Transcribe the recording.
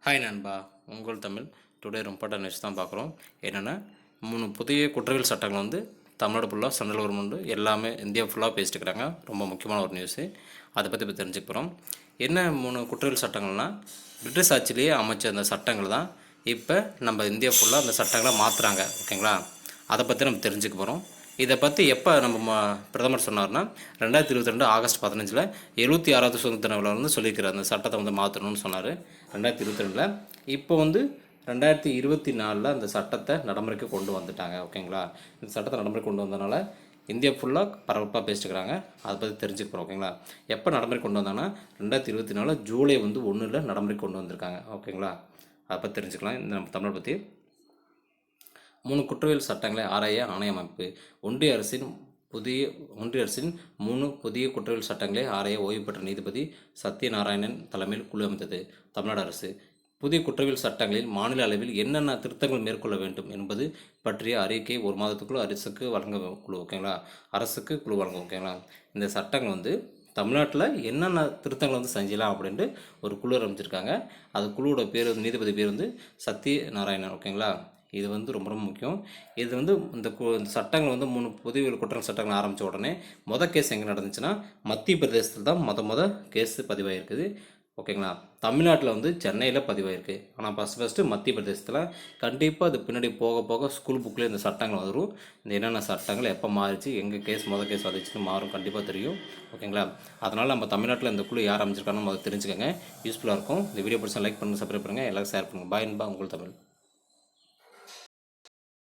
Hi நண்பா, உங்கள் Tamil. Today ரொம்ப இம்பார்ட்டன்ட் நியூஸ் தான் பார்க்குறோம். என்னென்னா 3 புதிய குற்றவியல் சட்டங்கள் வந்து தமிழ்நாடு ஃபுல்லாக சென்ட்ரல் கவர்மெண்ட் எல்லாமே இந்தியா ஃபுல்லாக பேசிட்டுருக்காங்க. ரொம்ப முக்கியமான ஒரு நியூஸு. அதை பற்றி இப்போ தெரிஞ்சுக்க போகிறோம். என்ன 3 குற்றவியல் சட்டங்கள்னால், பிரிட்டிஷ் ஆட்சியிலேயே அமைச்ச அந்த சட்டங்கள் தான் இப்போ நம்ம இந்தியா ஃபுல்லாக அந்த சட்டங்களை மாற்றுறாங்க. ஓகேங்களா? அதை பற்றி நம்ம தெரிஞ்சுக்க போகிறோம். இதை பற்றி எப்போ நம்ம பிரதமர் சொன்னார்னா 2022 ஆகஸ்ட் 15 76வது சுதந்திர விழா வந்து சொல்லியிருக்கிறார். அந்த சட்டத்தை வந்து மாற்றணும்னு சொன்னார் 2022. இப்போ வந்து 2024 அந்த சட்டத்தை நடைமுறைக்கு கொண்டு வந்துட்டாங்க. ஓகேங்களா? இந்த சட்டத்தை நடைமுறை கொண்டு வந்ததுனால இந்தியா ஃபுல்லாக பரபரப்பாக பேசிட்டுருக்காங்க. அதை பற்றி தெரிஞ்சுக்க போகிறோம். ஓகேங்களா? எப்போ நடைமுறை கொண்டு வந்தாங்கன்னா 2024 ஜூலை 1 நடைமுறை கொண்டு வந்திருக்காங்க. ஓகேங்களா? அதை பற்றி தெரிஞ்சுக்கலாம். இந்த நம்ம தமிழை பற்றி 3 குற்றவியல் சட்டங்களை ஆராய ஆணைய அமைப்பு. ஒன்றிய அரசின் 3 புதிய குற்றவியல் சட்டங்களை ஆராய ஓய்வு பெற்ற நீதிபதி சத்யநாராயணன் தலைமையில் குழு அமைத்தது தமிழ்நாடு அரசு. புதிய குற்றவியல் சட்டங்களில் மாநில அளவில் என்னென்ன திருத்தங்கள் மேற்கொள்ள வேண்டும் என்பது பற்றிய அறிக்கை 1 மாதத்துக்குள்ள அரசுக்கு வழங்க குழு. ஓகேங்களா? அரசுக்கு குழு வழங்கும். ஓகேங்களா? இந்த சட்டங்கள் வந்து தமிழ்நாட்டில் என்னென்ன திருத்தங்கள் வந்து செஞ்சலாம் அப்படின்ட்டு ஒரு குழு அமைச்சிருக்காங்க. அது குழுவோட பேர், நீதிபதி பேர் வந்து சத்யநாராயணன். ஓகேங்களா? இது வந்து ரொம்ப ரொம்ப முக்கியம். இது வந்து இந்த சட்டங்கள் வந்து 3 புதிய குற்ற சட்டங்கள் ஆரம்பித்த உடனே கேஸ் எங்கே நடந்துச்சுன்னா மத்திய பிரதேசத்தில் தான் முத கேஸ் பதிவாயிருக்குது. ஓகேங்களா? தமிழ்நாட்டில் வந்து சென்னையில் பதிவாயிருக்கு. ஆனால் ஃபஸ்ட்டு மத்திய பிரதேசத்தில். கண்டிப்பாக அது பின்னாடி போக போக ஸ்கூல் புக்கில் இந்த சட்டங்கள் வரும். இந்த என்னென்ன சட்டங்கள் எப்போ மாறிச்சு, எங்கே கேஸ் கேஸ் வந்துச்சுன்னு மாறும், கண்டிப்பாக தெரியும். ஓகேங்களா? அதனால் நம்ம தமிழ்நாட்டில் இந்த குழு யார் அமைச்சிருக்கான்னு தெரிஞ்சுக்கோங்க. யூஸ்ஃபுல்லாக இருக்கும். இந்த வீடியோ பிடிச்சா லைக் பண்ணுங்கள், சப்ஸ்கிரைப் பண்ணுங்கள், எல்லாரும் ஷேர் பண்ணுங்கள். பாய், உங்கள் தமிழ்.